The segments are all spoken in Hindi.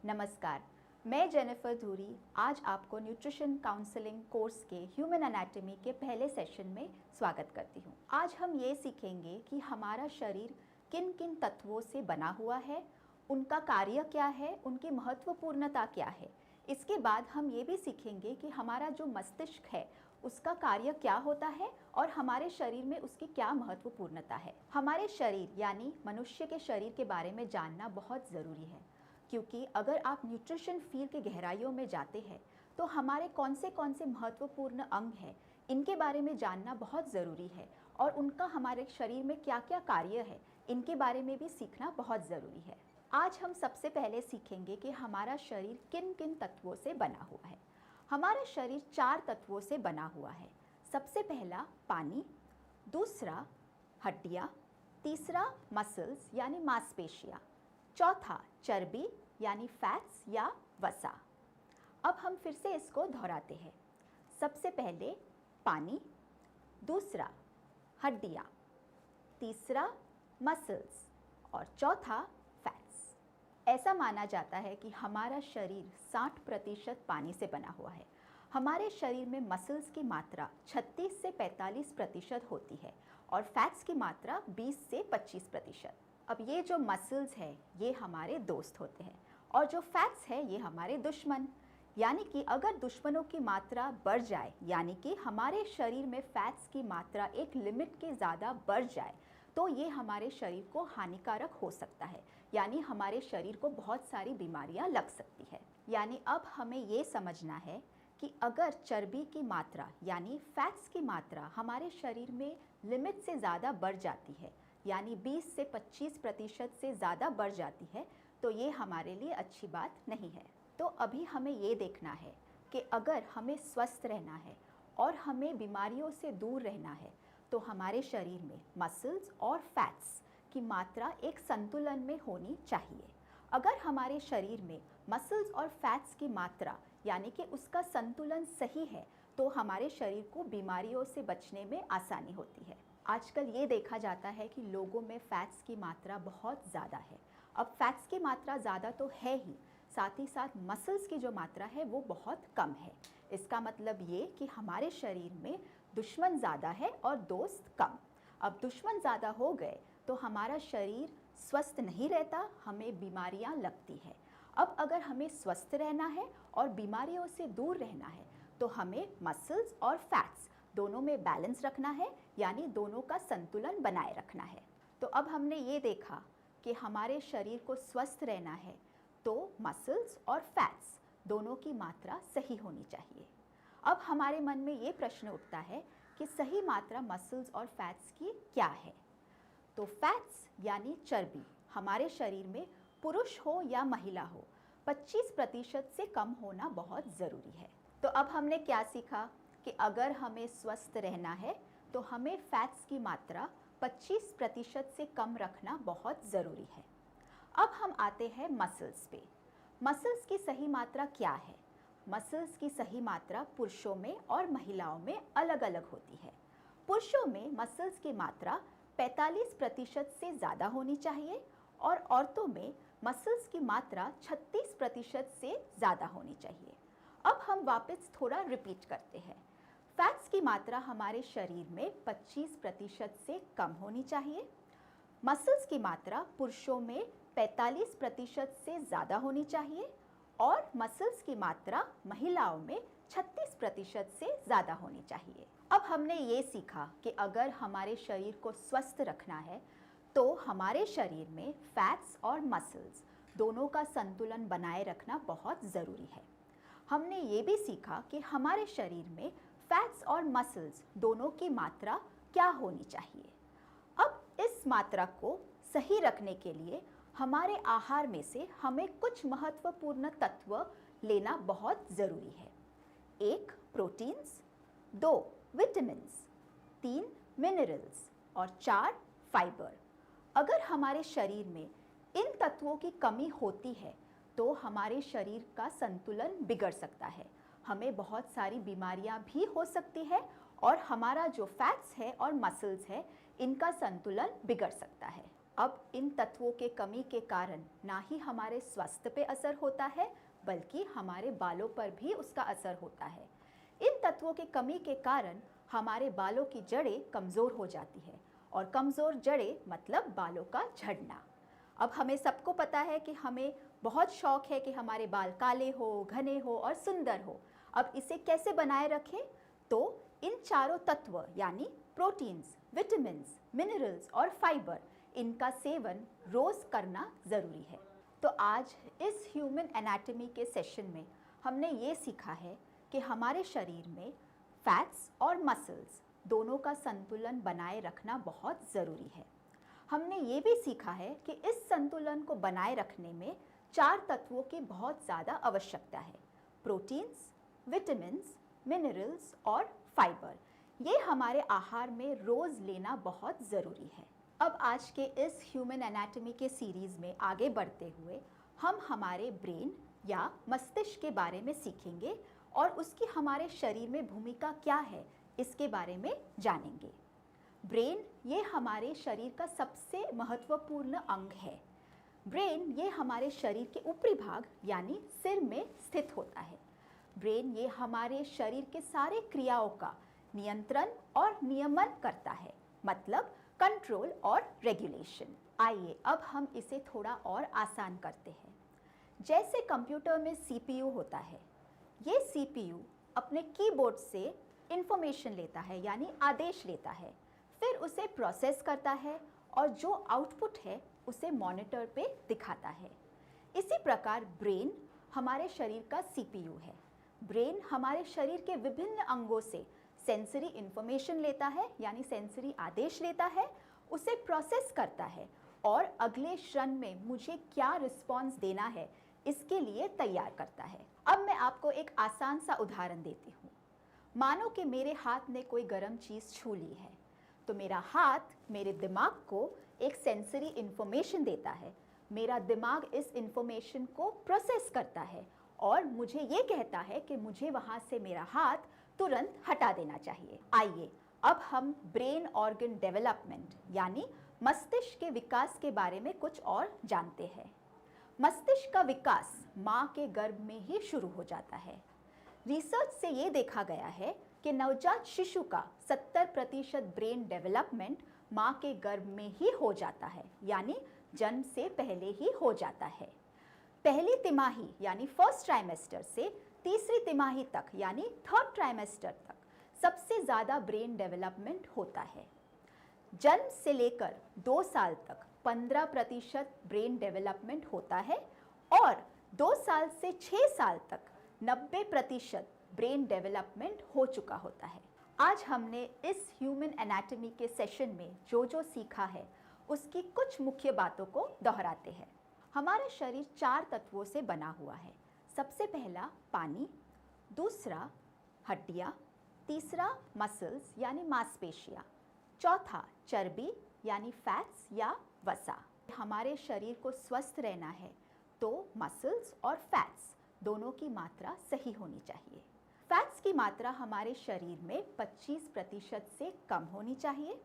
नमस्कार, मैं जेनिफर धूरी आज आपको न्यूट्रिशन काउंसलिंग कोर्स के ह्यूमन एनाटॉमी के पहले सेशन में स्वागत करती हूँ। आज हम ये सीखेंगे कि हमारा शरीर किन किन तत्वों से बना हुआ है, उनका कार्य क्या है, उनकी महत्वपूर्णता क्या है। इसके बाद हम ये भी सीखेंगे कि हमारा जो मस्तिष्क है उसका कार्य क्या होता है और हमारे शरीर में उसकी क्या महत्वपूर्णता है। हमारे शरीर यानी मनुष्य के शरीर के बारे में जानना बहुत ज़रूरी है, क्योंकि अगर आप न्यूट्रिशन फील्ड के गहराइयों में जाते हैं तो हमारे कौन से महत्वपूर्ण अंग हैं इनके बारे में जानना बहुत ज़रूरी है और उनका हमारे शरीर में क्या क्या कार्य है इनके बारे में भी सीखना बहुत ज़रूरी है। आज हम सबसे पहले सीखेंगे कि हमारा शरीर किन किन तत्वों से बना हुआ है। हमारा शरीर 4 तत्वों से बना हुआ है। सबसे पहला पानी, दूसरा हड्डियाँ, तीसरा मसल्स यानी मांसपेशियाँ, चौथा चर्बी यानी फैट्स या वसा। अब हम फिर से इसको दोहराते हैं। सबसे पहले पानी, दूसरा हड्डियाँ, तीसरा मसल्स और चौथा फैट्स। ऐसा माना जाता है कि हमारा शरीर 60% पानी से बना हुआ है। हमारे शरीर में मसल्स की मात्रा 36 से 45% होती है और फैट्स की मात्रा 20 से 25%। अब ये जो मसल्स है ये हमारे दोस्त होते हैं और जो फैट्स है ये हमारे दुश्मन। यानी कि अगर दुश्मनों की मात्रा बढ़ जाए, यानी कि हमारे शरीर में फैट्स की मात्रा एक लिमिट के ज़्यादा बढ़ जाए, तो ये हमारे शरीर को हानिकारक हो सकता है, यानी हमारे शरीर को बहुत सारी बीमारियां लग सकती है। यानी अब हमें ये समझना है कि अगर चर्बी की मात्रा यानी फैट्स की मात्रा हमारे शरीर में लिमिट से ज़्यादा बढ़ जाती है, यानी 20 से 25% से ज़्यादा बढ़ जाती है, तो ये हमारे लिए अच्छी बात नहीं है। तो अभी हमें ये देखना है कि अगर हमें स्वस्थ रहना है और हमें बीमारियों से दूर रहना है तो हमारे शरीर में मसल्स और फैट्स की मात्रा एक संतुलन में होनी चाहिए। अगर हमारे शरीर में मसल्स और फैट्स की मात्रा यानी कि उसका संतुलन सही है तो हमारे शरीर को बीमारियों से बचने में आसानी होती है। आजकल ये देखा जाता है कि लोगों में फैट्स की मात्रा बहुत ज़्यादा है। अब फैट्स की मात्रा ज़्यादा तो है ही, साथ ही साथ मसल्स की जो मात्रा है वो बहुत कम है। इसका मतलब ये कि हमारे शरीर में दुश्मन ज़्यादा है और दोस्त कम। अब दुश्मन ज़्यादा हो गए तो हमारा शरीर स्वस्थ नहीं रहता, हमें बीमारियां लगती है। अब अगर हमें स्वस्थ रहना है और बीमारियों से दूर रहना है तो हमें मसल्स और फैट्स दोनों में बैलेंस रखना है, यानी दोनों का संतुलन बनाए रखना है। तो अब हमने ये देखा कि हमारे शरीर को स्वस्थ रहना है तो मसल्स और फैट्स दोनों की मात्रा सही होनी चाहिए। अब हमारे मन में ये प्रश्न उठता है कि सही मात्रा मसल्स और फैट्स की क्या है। तो फैट्स यानी चर्बी हमारे शरीर में पुरुष हो या महिला हो 25% से कम होना बहुत ज़रूरी है। तो अब हमने क्या सीखा कि अगर हमें स्वस्थ रहना है तो हमें फैट्स की मात्रा 25% से कम रखना बहुत ज़रूरी है। अब हम आते हैं मसल्स पे। मसल्स की सही मात्रा क्या है? मसल्स की सही मात्रा पुरुषों में और महिलाओं में अलग अलग होती है। पुरुषों में मसल्स की मात्रा 45% से ज़्यादा होनी चाहिए और औरतों में मसल्स की मात्रा 36% से ज़्यादा होनी चाहिए। अब हम वापस थोड़ा रिपीट करते हैं। फैट्स की मात्रा हमारे शरीर में 25% से कम होनी चाहिए। मसल्स की मात्रा पुरुषों में 45% से ज़्यादा होनी चाहिए और मसल्स की मात्रा महिलाओं में 36% से ज़्यादा होनी चाहिए। अब हमने ये सीखा कि अगर हमारे शरीर को स्वस्थ रखना है तो हमारे शरीर में फैट्स और मसल्स दोनों का संतुलन बनाए रखना बहुत ज़रूरी है। हमने ये भी सीखा कि हमारे शरीर में फैट्स और मसल्स दोनों की मात्रा क्या होनी चाहिए। अब इस मात्रा को सही रखने के लिए हमारे आहार में से हमें कुछ महत्वपूर्ण तत्व लेना बहुत ज़रूरी है। 1 प्रोटीन्स, 2 विटामिन्स, 3 मिनरल्स और 4 फाइबर। अगर हमारे शरीर में इन तत्वों की कमी होती है तो हमारे शरीर का संतुलन बिगड़ सकता है, हमें बहुत सारी बीमारियां भी हो सकती है और हमारा जो फैट्स है और मसल्स है इनका संतुलन बिगड़ सकता है। अब इन तत्वों के कमी के कारण ना ही हमारे स्वास्थ्य पे असर होता है बल्कि हमारे बालों पर भी उसका असर होता है। इन तत्वों की कमी के कारण हमारे बालों की जड़ें कमज़ोर हो जाती है और कमज़ोर जड़ें मतलब बालों का झड़ना। अब हमें सबको पता है कि हमें बहुत शौक है कि हमारे बाल काले हो, घने हो और सुंदर हो। अब इसे कैसे बनाए रखें? तो इन चारों तत्व यानी प्रोटीन्स, विटामिन्स, मिनरल्स और फाइबर, इनका सेवन रोज़ करना ज़रूरी है। तो आज इस ह्यूमन एनाटॉमी के सेशन में हमने ये सीखा है कि हमारे शरीर में फैट्स और मसल्स दोनों का संतुलन बनाए रखना बहुत ज़रूरी है। हमने ये भी सीखा है कि इस संतुलन को बनाए रखने में 4 तत्वों की बहुत ज़्यादा आवश्यकता है: प्रोटीन्स, विटामिन्स, मिनरल्स और फाइबर। ये हमारे आहार में रोज़ लेना बहुत ज़रूरी है। अब आज के इस ह्यूमन एनाटॉमी के सीरीज़ में आगे बढ़ते हुए हम हमारे ब्रेन या मस्तिष्क के बारे में सीखेंगे और उसकी हमारे शरीर में भूमिका क्या है इसके बारे में जानेंगे। ब्रेन ये हमारे शरीर का सबसे महत्वपूर्ण अंग है। ब्रेन ये हमारे शरीर के ऊपरी भाग यानी सिर में स्थित होता है। ब्रेन ये हमारे शरीर के सारे क्रियाओं का नियंत्रण और नियमन करता है, मतलब कंट्रोल और रेगुलेशन। आइए अब हम इसे थोड़ा और आसान करते हैं। जैसे कंप्यूटर में सीपीयू होता है, ये सीपीयू अपने कीबोर्ड से इंफॉर्मेशन लेता है यानी आदेश लेता है, फिर उसे प्रोसेस करता है और जो आउटपुट है उसे मॉनिटर पे दिखाता है। इसी प्रकार ब्रेन हमारे शरीर का सीपीयू है। ब्रेन हमारे शरीर के विभिन्न अंगों से सेंसरी इंफॉर्मेशन लेता है यानी सेंसरी आदेश लेता है, उसे प्रोसेस करता है और अगले क्षण में मुझे क्या रिस्पॉन्स देना है इसके लिए तैयार करता है। अब मैं आपको एक आसान सा उदाहरण देती हूँ। मानो कि मेरे हाथ ने कोई गर्म चीज़ छू ली है, तो मेरा हाथ मेरे दिमाग को एक सेंसरी इंफॉर्मेशन देता है। मेरा दिमाग इस इंफॉर्मेशन को प्रोसेस करता है और मुझे ये कहता है कि मुझे वहाँ से मेरा हाथ तुरंत हटा देना चाहिए। आइए अब हम ब्रेन ऑर्गन डेवलपमेंट यानी मस्तिष्क के विकास के बारे में कुछ और जानते हैं। मस्तिष्क का विकास माँ के गर्भ में ही शुरू हो जाता है। रिसर्च से ये देखा गया है कि नवजात शिशु का 70% ब्रेन डेवलपमेंट माँ के गर्भ में ही हो जाता है, यानी जन्म से पहले ही हो जाता है। पहली तिमाही यानी फर्स्ट ट्राइमेस्टर से तीसरी तिमाही तक यानी थर्ड ट्राइमेस्टर तक सबसे ज़्यादा ब्रेन डेवलपमेंट होता है। जन्म से लेकर 2 साल तक 15% ब्रेन डेवलपमेंट होता है और 2 साल से 6 साल तक 90% ब्रेन डेवलपमेंट हो चुका होता है। आज हमने इस ह्यूमन एनाटॉमी के सेशन में जो सीखा है उसकी कुछ मुख्य बातों को दोहराते हैं। हमारा शरीर 4 तत्वों से बना हुआ है। सबसे पहला पानी, दूसरा हड्डियाँ, तीसरा मसल्स यानी मांसपेशियाँ, चौथा चर्बी यानी फैट्स या वसा। हमारे शरीर को स्वस्थ रहना है तो मसल्स और फैट्स दोनों की मात्रा सही होनी चाहिए। फैट्स की मात्रा हमारे शरीर में 25% से कम होनी चाहिए।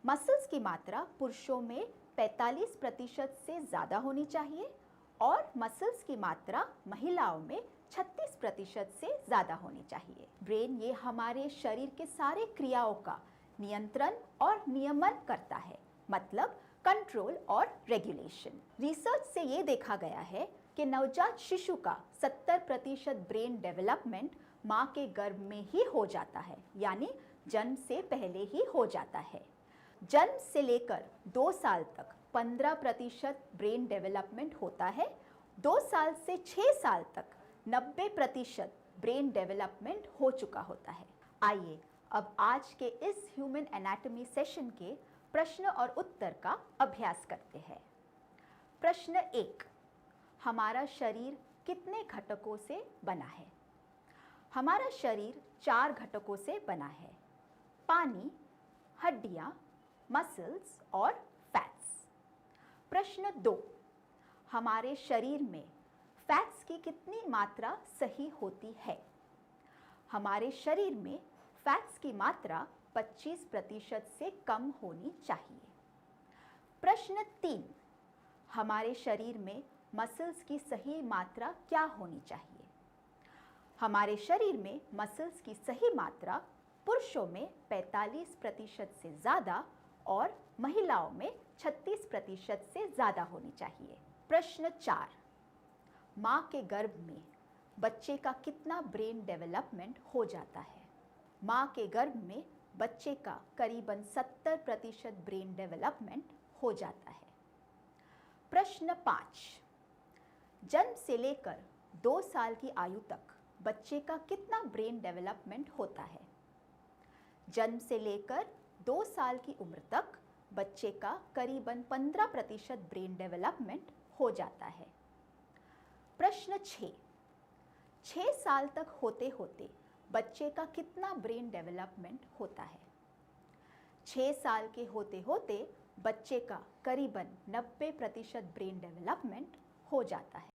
मसल्स की मात्रा पुरुषों में 45% से ज़्यादा होनी चाहिए और मसल्स की मात्रा महिलाओं में 36% से ज़्यादा होनी चाहिए। ब्रेन ये हमारे शरीर के सारे क्रियाओं का नियंत्रण और नियमन करता है, मतलब कंट्रोल और रेगुलेशन। रिसर्च से ये देखा गया है कि नवजात शिशु का 70% ब्रेन डेवलपमेंट माँ के गर्भ में ही हो जाता है, यानी जन्म से पहले ही हो जाता है। जन्म से लेकर 2 साल तक 15% ब्रेन डेवलपमेंट होता है। 2 साल से 6 साल तक 90% ब्रेन डेवलपमेंट हो चुका होता है। आइए अब आज के इस ह्यूमन एनाटॉमी सेशन के प्रश्न और उत्तर का अभ्यास करते हैं। प्रश्न 1, हमारा शरीर कितने घटकों से बना है? हमारा शरीर 4 घटकों से बना है: पानी, हड्डियाँ, मसल्स और फैट्स। प्रश्न 2, हमारे शरीर में फैट्स की कितनी मात्रा सही होती है? हमारे शरीर में फैट्स की मात्रा 25% से कम होनी चाहिए। प्रश्न 3, हमारे शरीर में मसल्स की सही मात्रा क्या होनी चाहिए? हमारे शरीर में मसल्स की सही मात्रा पुरुषों में 45% से ज़्यादा और महिलाओं में 36% से ज़्यादा होनी चाहिए। प्रश्न 4, माँ के गर्भ में बच्चे का कितना ब्रेन डेवलपमेंट हो जाता है? माँ के गर्भ में बच्चे का करीबन 70% ब्रेन डेवलपमेंट हो जाता है। प्रश्न 5, जन्म से लेकर 2 साल की आयु तक बच्चे का कितना ब्रेन डेवलपमेंट होता है? जन्म से लेकर 2 साल की उम्र तक बच्चे का करीबन 15% ब्रेन डेवलपमेंट हो जाता है। प्रश्न 6 साल तक होते होते बच्चे का कितना ब्रेन डेवलपमेंट होता है? 6 साल के होते होते बच्चे का करीबन 90% ब्रेन डेवलपमेंट हो जाता है।